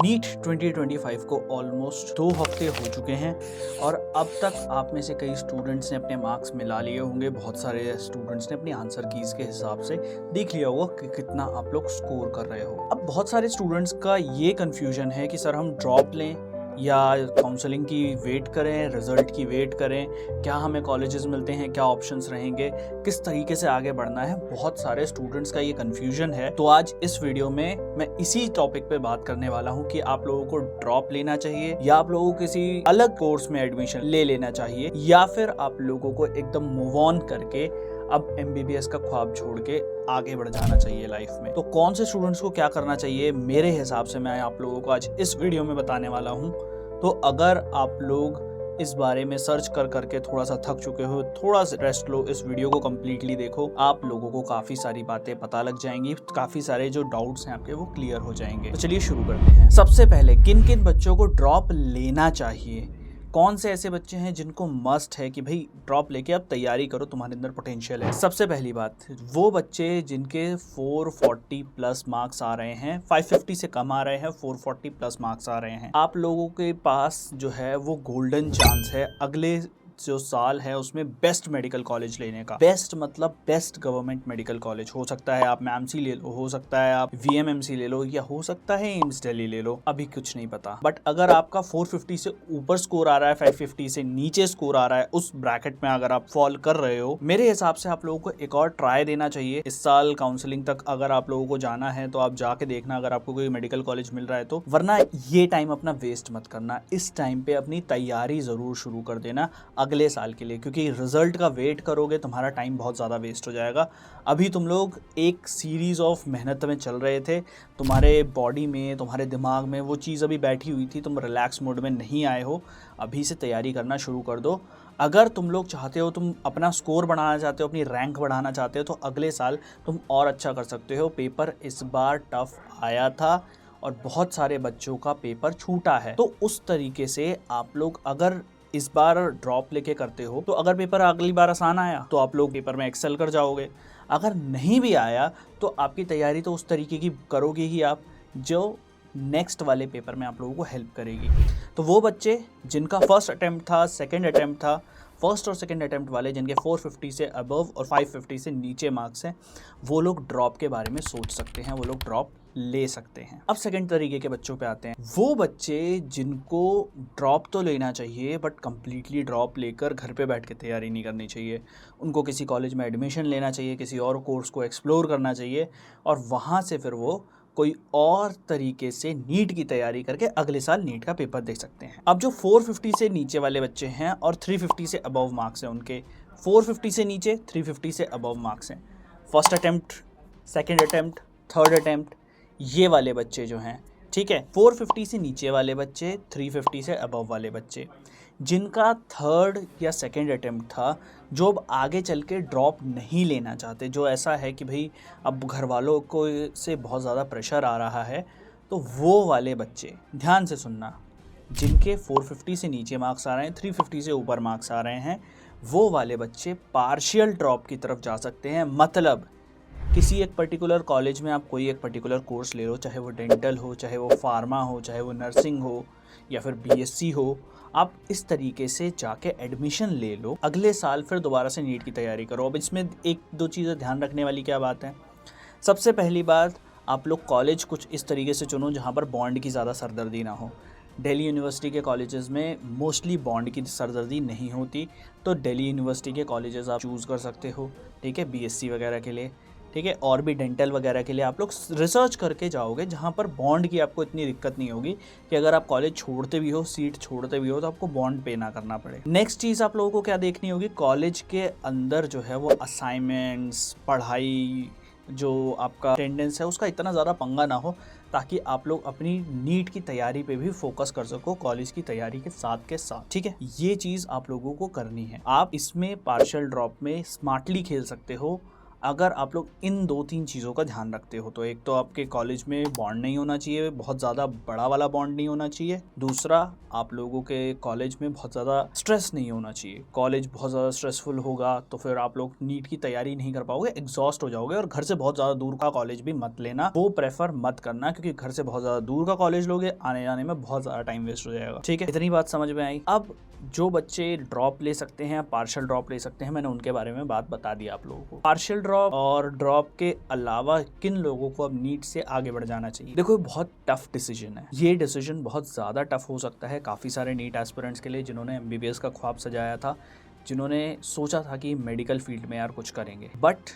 NEET 2025 को almost 2 हफ्ते हो चुके हैं और अब तक आप में से कई स्टूडेंट्स ने अपने मार्क्स मिला लिए होंगे। बहुत सारे स्टूडेंट्स ने अपनी आंसर कीज़ के हिसाब से देख लिया होगा कि कितना आप लोग स्कोर कर रहे हो। अब बहुत सारे स्टूडेंट्स का ये कन्फ्यूजन है कि सर हम ड्रॉप लें या काउंसलिंग की वेट करें, रिजल्ट की वेट करें, क्या हमें कॉलेजेस मिलते हैं, क्या ऑप्शंस रहेंगे, किस तरीके से आगे बढ़ना है। बहुत सारे स्टूडेंट्स का ये कन्फ्यूजन है। तो आज इस वीडियो में मैं इसी टॉपिक पे बात करने वाला हूँ कि आप लोगों को ड्रॉप लेना चाहिए या आप लोगों को किसी अलग कोर्स में एडमिशन ले लेना चाहिए या फिर आप लोगों को एकदम मूव ऑन करके अब MBBS का ख्वाब छोड़ के आगे बढ़ जाना चाहिए लाइफ में। तो कौन से स्टूडेंट्स को क्या करना चाहिए, मेरे हिसाब से मैं आप लोगों को आज इस वीडियो में बताने वाला हूँ। तो अगर आप लोग इस बारे में सर्च कर करके थोड़ा सा थक चुके हो, थोड़ा सा रेस्ट लो, इस वीडियो को कम्प्लीटली देखो। आप लोगों को काफ़ी सारी बातें पता लग जाएंगी, काफ़ी सारे जो डाउट्स हैं आपके वो क्लियर हो जाएंगे। तो चलिए शुरू करते हैं। सबसे पहले किन किन बच्चों को ड्रॉप लेना चाहिए, कौन से ऐसे बच्चे हैं जिनको मस्ट है कि भाई ड्रॉप लेके अब तैयारी करो, तुम्हारे अंदर पोटेंशियल है। सबसे पहली बात, वो बच्चे जिनके 440 प्लस मार्क्स आ रहे हैं, 550 से कम आ रहे हैं, 440 प्लस मार्क्स आ रहे हैं, आप लोगों के पास जो है वो गोल्डन चांस है अगले जो साल है उसमें बेस्ट मेडिकल कॉलेज लेने का। बेस्ट मतलब बेस्ट गवर्नमेंट मेडिकल कॉलेज। हो सकता है आप मैमसी ले लो, हो सकता है आप VMMC ले लो, या हो सकता है एम्स दिल्ली ले लो, अभी कुछ नहीं पता। बट अगर आपका 450 से ऊपर स्कोर आ रहा है, 550 से नीचे स्कोर आ रहा है, उस ब्रैकेट में अगर आप फॉल कर रहे हो, मेरे हिसाब से आप लोगों को एक और ट्राई देना चाहिए। इस साल काउंसलिंग तक अगर आप लोगों को जाना है तो आप जाके देखना अगर आपको कोई मेडिकल कॉलेज मिल रहा है तो, वरना ये टाइम अपना वेस्ट मत करना। इस टाइम पे अपनी तैयारी जरूर शुरू कर देना अगले साल के लिए, क्योंकि रिजल्ट का वेट करोगे तुम्हारा टाइम बहुत ज़्यादा वेस्ट हो जाएगा। अभी तुम लोग एक सीरीज़ ऑफ मेहनत में चल रहे थे, तुम्हारे बॉडी में, तुम्हारे दिमाग में वो चीज़ अभी बैठी हुई थी, तुम रिलैक्स मोड में नहीं आए हो। अभी से तैयारी करना शुरू कर दो। अगर तुम लोग चाहते हो, तुम अपना स्कोर बढ़ाना चाहते हो, अपनी रैंक बढ़ाना चाहते हो, तो अगले साल तुम और अच्छा कर सकते हो। पेपर इस बार टफ आया था और बहुत सारे बच्चों का पेपर छूटा है, तो उस तरीके से आप लोग अगर इस बार ड्रॉप लेके करते हो तो अगर पेपर अगली बार आसान आया तो आप लोग पेपर में एक्सेल कर जाओगे। अगर नहीं भी आया तो आपकी तैयारी तो उस तरीके की करोगे ही आप जो नेक्स्ट वाले पेपर में आप लोगों को हेल्प करेगी। तो वो बच्चे जिनका फर्स्ट अटेम्प्ट था, सेकंड अटेम्प्ट था, फर्स्ट और सेकंड अटेम्प्ट वाले जिनके 450 से अबव और 550 से नीचे मार्क्स हैं, वो लोग ड्रॉप के बारे में सोच सकते हैं, वो लोग ड्रॉप ले सकते हैं। अब सेकंड तरीके के बच्चों पे आते हैं। वो बच्चे जिनको ड्रॉप तो लेना चाहिए बट कंप्लीटली ड्रॉप लेकर घर पे बैठ के तैयारी नहीं करनी चाहिए। उनको किसी कॉलेज में एडमिशन लेना चाहिए, किसी और कोर्स को एक्सप्लोर करना चाहिए और वहाँ से फिर वो कोई और तरीके से नीट की तैयारी करके अगले साल नीट का पेपर दे सकते हैं। अब जो 450 से नीचे वाले बच्चे हैं और 350 से अबव मार्क्स हैं, उनके 450 से नीचे, 350 से अबव मार्क्स हैं, first attempt, second attempt, third attempt, ये वाले बच्चे जो हैं, ठीक है, 450 से नीचे वाले बच्चे, 350 से अबव वाले बच्चे, जिनका थर्ड या सेकंड अटेम्प्ट था, जो अब आगे चल के ड्रॉप नहीं लेना चाहते, जो ऐसा है कि भाई अब घर वालों को से बहुत ज़्यादा प्रेशर आ रहा है, तो वो वाले बच्चे ध्यान से सुनना, जिनके 450 से नीचे मार्क्स आ रहे हैं, 350 से ऊपर मार्क्स आ रहे हैं, वो वाले बच्चे पार्शियल ड्रॉप की तरफ जा सकते हैं। मतलब किसी एक पर्टिकुलर कॉलेज में आप कोई एक पर्टिकुलर कोर्स ले लो, चाहे वो डेंटल हो, चाहे वो फार्मा हो, चाहे वो नर्सिंग हो या फिर BSc हो, आप इस तरीके से जाके एडमिशन ले लो। अगले साल फिर दोबारा से नीट की तैयारी करो। अब इसमें एक दो चीज़ें ध्यान रखने वाली क्या बात है। सबसे पहली बात, आप लोग कॉलेज कुछ इस तरीके से चुनो जहाँ पर बॉन्ड की ज़्यादा सरदर्दी ना हो। दिल्ली यूनिवर्सिटी के कॉलेजेस में मोस्टली बॉन्ड की सरदर्दी नहीं होती, तो दिल्ली यूनिवर्सिटी के कॉलेजेस आप चूज़ कर सकते हो, ठीक है, BSc वगैरह के लिए, ठीक है, और भी डेंटल वगैरह के लिए आप लोग रिसर्च करके जाओगे जहाँ पर बॉन्ड की आपको इतनी दिक्कत नहीं होगी कि अगर आप कॉलेज छोड़ते भी हो, सीट छोड़ते भी हो, तो आपको बॉन्ड पे ना करना पड़े। नेक्स्ट चीज़ आप लोगों को क्या देखनी होगी, कॉलेज के अंदर जो है वो असाइनमेंट्स, पढ़ाई, जो आपका अटेंडेंस है उसका इतना ज़्यादा पंगा ना हो, ताकि आप लोग अपनी नीट की तैयारी पे भी फोकस कर सको कॉलेज की तैयारी के साथ, ठीक है। ये चीज़ आप लोगों को करनी है। आप इसमें पार्शियल ड्रॉप में स्मार्टली खेल सकते हो। अगर आप लोग इन 2-3 चीज़ों का ध्यान रखते हो तो एक तो आपके कॉलेज में बॉन्ड नहीं होना चाहिए, बहुत ज़्यादा बड़ा वाला बॉन्ड नहीं होना चाहिए। दूसरा, आप लोगों के कॉलेज में बहुत ज़्यादा स्ट्रेस नहीं होना चाहिए। कॉलेज बहुत ज़्यादा स्ट्रेसफुल होगा तो फिर आप लोग नीट की तैयारी नहीं कर पाओगे, एग्जॉस्ट हो जाओगे। और घर से बहुत ज़्यादा दूर का कॉलेज भी मत लेना, वो प्रेफर मत करना, क्योंकि घर से बहुत ज़्यादा दूर का कॉलेज लोगे, आने जाने में बहुत ज़्यादा टाइम वेस्ट हो जाएगा। ठीक है, इतनी बात समझ में आई। अब जो बच्चे ड्रॉप ले सकते हैं, पार्शियल ड्रॉप ले सकते हैं, मैंने उनके बारे में बात बता दी आप लोगों को। पार्शियल ड्रॉप और ड्रॉप के अलावा किन लोगों को अब नीट से आगे बढ़ जाना चाहिए? देखो, बहुत टफ डिसीजन है ये। डिसीजन बहुत ज़्यादा टफ हो सकता है काफ़ी सारे नीट एस्पिरेंट्स के लिए, जिन्होंने एमबीबीएस का ख्वाब सजाया था, जिन्होंने सोचा था कि मेडिकल फील्ड में यार कुछ करेंगे, बट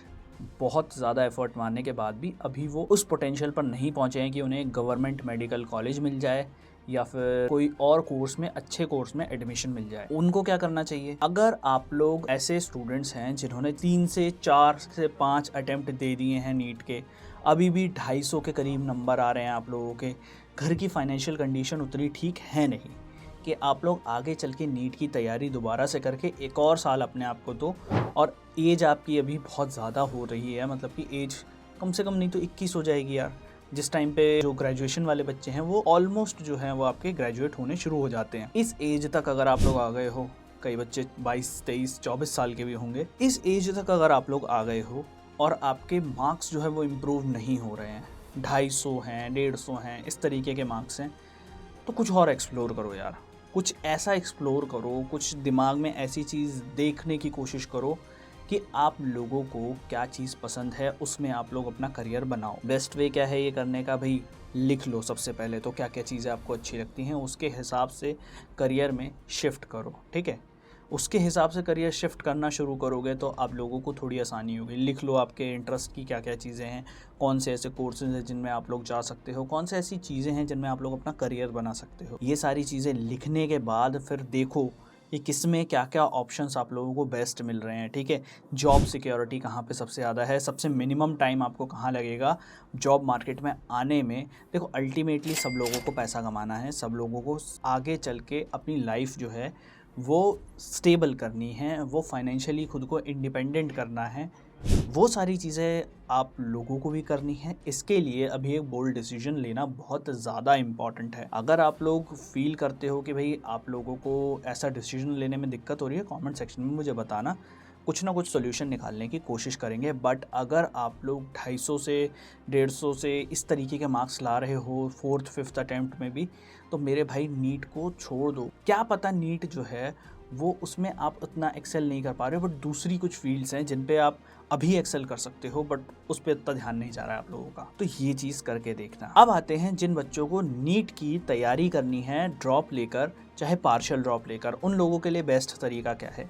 बहुत ज़्यादा एफर्ट मारने के बाद भी अभी वो उस पोटेंशियल पर नहीं पहुँचे हैं कि उन्हें गवर्नमेंट मेडिकल कॉलेज मिल जाए या फिर कोई और कोर्स में, अच्छे कोर्स में एडमिशन मिल जाए। उनको क्या करना चाहिए? अगर आप लोग ऐसे स्टूडेंट्स हैं जिन्होंने 3 से 4 से 5 अटेम्प्ट दे दिए हैं नीट के, अभी भी 250 के करीब नंबर आ रहे हैं आप लोगों के, घर की फाइनेंशियल कंडीशन उतनी ठीक है नहीं कि आप लोग आगे चल के नीट की तैयारी दोबारा से करके एक और साल अपने आप को दो, और एज आपकी अभी बहुत ज़्यादा हो रही है, मतलब कि एज कम से कम नहीं तो 21 हो जाएगी यार। जिस टाइम पे जो ग्रेजुएशन वाले बच्चे हैं वो ऑलमोस्ट जो हैं वो आपके ग्रेजुएट होने शुरू हो जाते हैं। इस एज तक अगर आप लोग आ गए हो, कई बच्चे 22, 23, 24 साल के भी होंगे, इस एज तक अगर आप लोग आ गए हो और आपके मार्क्स जो है वो इम्प्रूव नहीं हो रहे हैं, 250 हैं, 150 हैं, इस तरीके के मार्क्स हैं, तो कुछ और एक्सप्लोर करो यार। कुछ ऐसा एक्सप्लोर करो, कुछ दिमाग में ऐसी चीज़ देखने की कोशिश करो कि आप लोगों को क्या चीज़ पसंद है, उसमें आप लोग अपना करियर बनाओ। बेस्ट वे क्या है ये करने का? भाई लिख लो सबसे पहले तो क्या क्या चीज़ें आपको अच्छी लगती हैं, उसके हिसाब से करियर में शिफ्ट करो। ठीक है, उसके हिसाब से करियर शिफ्ट करना शुरू करोगे तो आप लोगों को थोड़ी आसानी होगी। लिख लो आपके इंटरेस्ट की क्या क्या चीज़ें हैं, कौन से ऐसे कोर्सेज हैं जिनमें आप लोग जा सकते हो, कौन से ऐसी चीज़ें हैं जिनमें आप लोग अपना करियर बना सकते हो। ये सारी चीज़ें लिखने के बाद फिर देखो कि किस में क्या क्या ऑप्शंस आप लोगों को बेस्ट मिल रहे हैं। ठीक है, जॉब सिक्योरिटी कहाँ पे सबसे ज़्यादा है, सबसे मिनिमम टाइम आपको कहाँ लगेगा जॉब मार्केट में आने में। देखो, अल्टीमेटली सब लोगों को पैसा कमाना है, सब लोगों को आगे चल के अपनी लाइफ जो है वो स्टेबल करनी है, वो फाइनेंशियली खुद को इंडिपेंडेंट करना है, वो सारी चीज़ें आप लोगों को भी करनी है। इसके लिए अभी एक बोल्ड डिसीजन लेना बहुत ज़्यादा इम्पॉर्टेंट है। अगर आप लोग फील करते हो कि भाई आप लोगों को ऐसा डिसीजन लेने में दिक्कत हो रही है, कमेंट सेक्शन में मुझे बताना, कुछ ना कुछ सोल्यूशन निकालने की कोशिश करेंगे। बट अगर आप लोग 250 से 150 से इस तरीके के मार्क्स ला रहे हो 4th 5th अटैम्प्ट में भी, तो मेरे भाई नीट को छोड़ दो। क्या पता नीट जो है वो उसमें आप उतना एक्सेल नहीं कर पा रहे हो, बट दूसरी कुछ फील्ड्स हैं जिन पे आप अभी एक्सेल कर सकते हो, बट उस पर इतना ध्यान नहीं जा रहा है आप लोगों का, तो ये चीज़ करके देखना। अब आते हैं जिन बच्चों को नीट की तैयारी करनी है ड्रॉप लेकर, चाहे पार्शियल ड्रॉप लेकर, उन लोगों के लिए बेस्ट तरीका क्या है?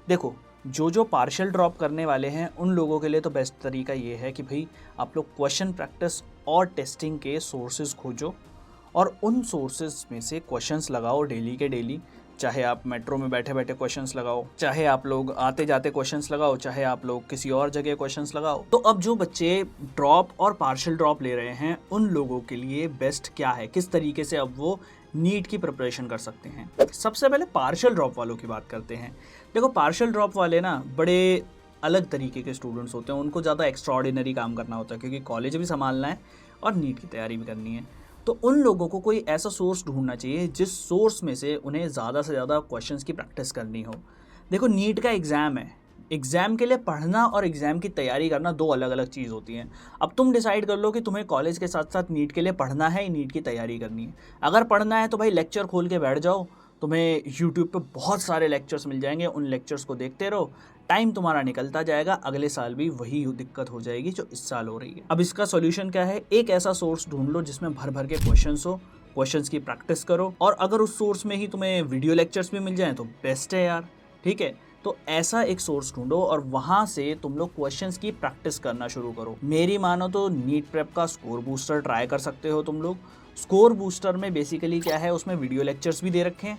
देखो, जो पार्शियल ड्रॉप करने वाले हैं उन लोगों के लिए तो बेस्ट तरीका ये है कि भाई आप लोग क्वेश्चन प्रैक्टिस और टेस्टिंग के सोर्सेज खोजो और उन सोर्सेज में से क्वेश्चंस लगाओ डेली के डेली। चाहे आप मेट्रो में बैठे बैठे क्वेश्चंस लगाओ, चाहे आप लोग आते जाते क्वेश्चंस लगाओ, चाहे आप लोग किसी और जगह क्वेश्चंस लगाओ। तो अब जो बच्चे ड्रॉप और पार्शियल ड्रॉप ले रहे हैं उन लोगों के लिए बेस्ट क्या है, किस तरीके से अब वो नीट की प्रिपरेशन कर सकते हैं। सबसे पहले पार्शियल ड्रॉप वालों की बात करते हैं। देखो, पार्शियल ड्रॉप वाले ना बड़े अलग तरीके के स्टूडेंट्स होते हैं, उनको ज़्यादा एक्स्ट्राऑर्डिनरी काम करना होता है क्योंकि कॉलेज भी संभालना है और नीट की तैयारी भी करनी है। तो उन लोगों को कोई ऐसा सोर्स ढूंढना चाहिए जिस सोर्स में से उन्हें ज़्यादा से ज़्यादा क्वेश्चंस की प्रैक्टिस करनी हो। देखो, नीट का एग्ज़ाम है, एग्ज़ाम के लिए पढ़ना और एग्ज़ाम की तैयारी करना दो अलग अलग चीज़ होती हैं। अब तुम डिसाइड कर लो कि तुम्हें कॉलेज के साथ साथ नीट के लिए पढ़ना है या नीट की तैयारी करनी है। अगर पढ़ना है तो भाई लेक्चर खोल के बैठ जाओ, तुम्हें यूट्यूब पे बहुत सारे लेक्चर्स मिल जाएंगे, उन लेक्चर्स को देखते रहो, टाइम तुम्हारा निकलता जाएगा, अगले साल भी वही दिक्कत हो जाएगी जो इस साल हो रही है। अब इसका सॉल्यूशन क्या है? एक ऐसा सोर्स ढूंढ लो जिसमें भर भर के क्वेश्चंस हो, क्वेश्चंस की प्रैक्टिस करो, और अगर उस सोर्स में ही तुम्हें वीडियो लेक्चर्स भी मिल जाएं तो बेस्ट है यार। ठीक है, तो ऐसा एक सोर्स ढूंढो और वहां से तुम लोग क्वेश्चंस की प्रैक्टिस करना शुरू करो। मेरी मानो तो नीट प्रेप का स्कोर बूस्टर ट्राई कर सकते हो तुम लोग। स्कोर बूस्टर में बेसिकली क्या है, उसमें वीडियो लेक्चर्स भी दे रखे हैं,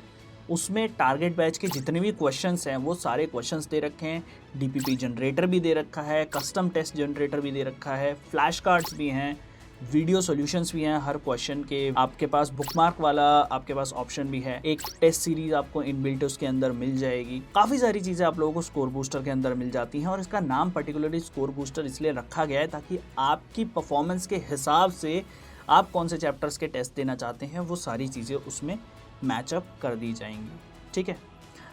उसमें टारगेट बैच के जितने भी क्वेश्चंस हैं वो सारे क्वेश्चंस दे रखे हैं, डीपीपी जनरेटर भी दे रखा है, कस्टम टेस्ट जनरेटर भी दे रखा है, फ्लैश कार्ड्स भी हैं, वीडियो सॉल्यूशंस भी हैं हर क्वेश्चन के, आपके पास बुकमार्क वाला आपके पास ऑप्शन भी है, एक टेस्ट सीरीज आपको इनबिल्ट उसके अंदर मिल जाएगी। काफ़ी सारी चीज़ें आप लोगों को स्कोर बूस्टर के अंदर मिल जाती हैं और इसका नाम पर्टिकुलरली स्कोर बूस्टर इसलिए रखा गया है ताकि आपकी परफॉर्मेंस के हिसाब से आप कौन से चैप्टर्स के टेस्ट देना चाहते हैं वो सारी चीज़ें उसमें मैचअप कर दी जाएंगी। ठीक है,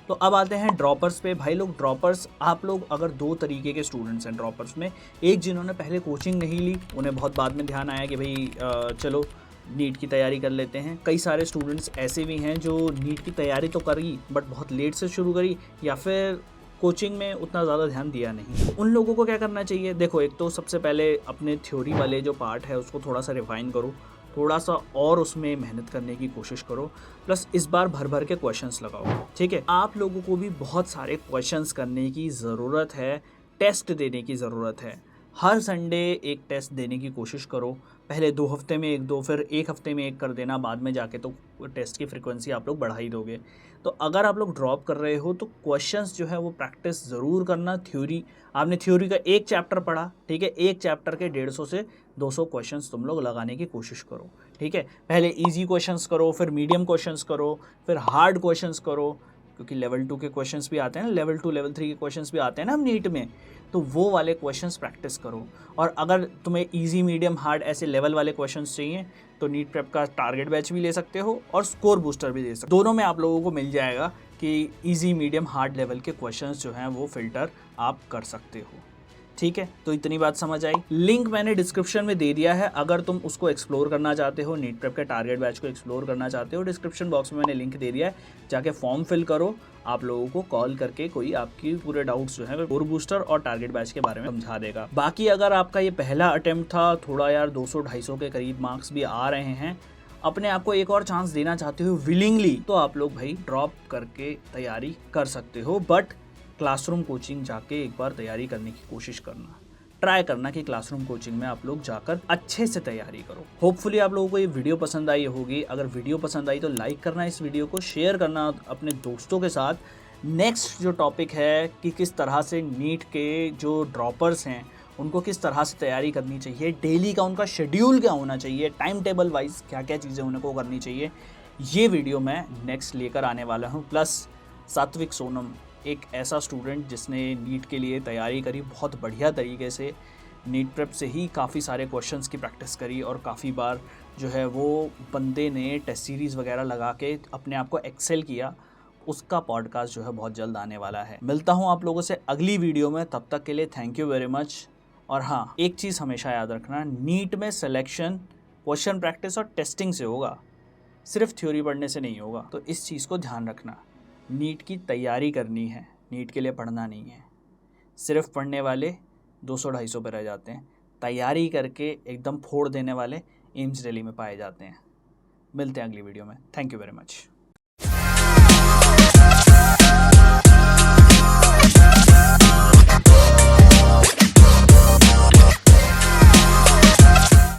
तो अब आते हैं ड्रॉपर्स पे। भाई लोग ड्रॉपर्स, आप लोग अगर दो तरीके के स्टूडेंट्स हैं ड्रॉपर्स में, एक जिन्होंने पहले कोचिंग नहीं ली, उन्हें बहुत बाद में ध्यान आया कि भाई चलो नीट की तैयारी कर लेते हैं। कई सारे स्टूडेंट्स ऐसे भी हैं जो नीट की तैयारी तो करी बट बहुत लेट से शुरू करी या फिर कोचिंग में उतना ज़्यादा ध्यान दिया नहीं। तो उन लोगों को क्या करना चाहिए? देखो, एक तो सबसे पहले अपने थ्योरी वाले जो पार्ट है उसको थोड़ा सा रिफाइन करो, थोड़ा सा और उसमें मेहनत करने की कोशिश करो, प्लस इस बार भर भर के क्वेश्चंस लगाओ। ठीक है, आप लोगों को भी बहुत सारे क्वेश्चंस करने की ज़रूरत है, टेस्ट देने की ज़रूरत है। हर संडे एक टेस्ट देने की कोशिश करो। पहले 2 हफ्ते में 1-2, फिर 1 हफ्ते में 1 कर देना, बाद में जाके तो टेस्ट की फ्रीक्वेंसी आप लोग बढ़ा ही दोगे। तो अगर आप लोग ड्रॉप कर रहे हो तो क्वेश्चंस जो है वो प्रैक्टिस ज़रूर करना। थ्योरी, आपने थ्योरी का एक चैप्टर पढ़ा, ठीक है, एक चैप्टर के 150 से 200 क्वेश्चंस तुम लोग लगाने की कोशिश करो। ठीक है, पहले इजी क्वेश्चंस करो, फिर मीडियम क्वेश्चंस करो, फिर हार्ड क्वेश्चंस करो, क्योंकि लेवल 2 के क्वेश्चंस भी आते हैं ना, लेवल 2 लेवल 3 के क्वेश्चंस भी आते हैं ना हम नीट में, तो वो वाले क्वेश्चंस प्रैक्टिस करो। और अगर तुम्हें इजी मीडियम हार्ड ऐसे लेवल वाले क्वेश्चंस चाहिए तो नीट प्रेप का टारगेट बैच भी ले सकते हो और स्कोर बूस्टर भी ले सकते हो। दोनों में आप लोगों को मिल जाएगा कि इजी मीडियम हार्ड लेवल के क्वेश्चंस जो हैं वो फिल्टर आप कर सकते हो। ठीक है, तो इतनी बात समझ आई। लिंक मैंने डिस्क्रिप्शन में दे दिया है, अगर तुम उसको एक्सप्लोर करना चाहते हो, नीट प्रेप के टारगेट बैच को एक्सप्लोर करना चाहते हो, डिस्क्रिप्शन बॉक्स में मैंने लिंक दे दिया है, जाके फॉर्म फिल करो। आप लोगों को कॉल करके कोई आपकी पूरे डाउट्स जो है स्कोर बूस्टर और टारगेट बैच के बारे में समझा देगा। बाकी अगर आपका ये पहला अटेम्प्ट था, थोड़ा यार 200-250 के करीब मार्क्स भी आ रहे हैं, अपने आप को एक और चांस देना चाहते हो विलिंगली, तो आप लोग भाई ड्रॉप करके तैयारी कर सकते हो, बट क्लासरूम कोचिंग जाके एक बार तैयारी करने की कोशिश करना, ट्राई करना कि क्लासरूम कोचिंग में आप लोग जाकर अच्छे से तैयारी करो। होपफुली आप लोगों को ये वीडियो पसंद आई होगी। अगर वीडियो पसंद आई तो लाइक करना, इस वीडियो को शेयर करना अपने दोस्तों के साथ। नेक्स्ट जो टॉपिक है कि किस तरह से नीट के जो ड्रॉपर्स हैं उनको किस तरह से तैयारी करनी चाहिए, डेली का उनका शेड्यूल क्या होना चाहिए, टाइम टेबल वाइज क्या क्या चीज़ें उनको करनी चाहिए, ये वीडियो मैं नेक्स्ट लेकर आने वाला हूँ। प्लस सात्विक सोनम, एक ऐसा स्टूडेंट जिसने नीट के लिए तैयारी करी बहुत बढ़िया तरीके से, नीट प्रेप से ही काफ़ी सारे क्वेश्चंस की प्रैक्टिस करी और काफ़ी बार जो है वो बंदे ने टेस्ट सीरीज़ वगैरह लगा के अपने आप को एक्सेल किया। उसका पॉडकास्ट जो है बहुत जल्द आने वाला है। मिलता हूँ आप लोगों से अगली वीडियो में, तब तक के लिए थैंक यू वेरी मच। और हाँ, एक चीज़ हमेशा याद रखना, नीट में सिलेक्शन क्वेश्चन प्रैक्टिस और टेस्टिंग से होगा, सिर्फ थ्योरी पढ़ने से नहीं होगा। तो इस चीज़ को ध्यान रखना, नीट की तैयारी करनी है, नीट के लिए पढ़ना नहीं है। सिर्फ पढ़ने वाले 200-250 पे रह जाते हैं, तैयारी करके एकदम फोड़ देने वाले एम्स दिल्ली में पाए जाते हैं। मिलते हैं अगली वीडियो में। Thank you very much.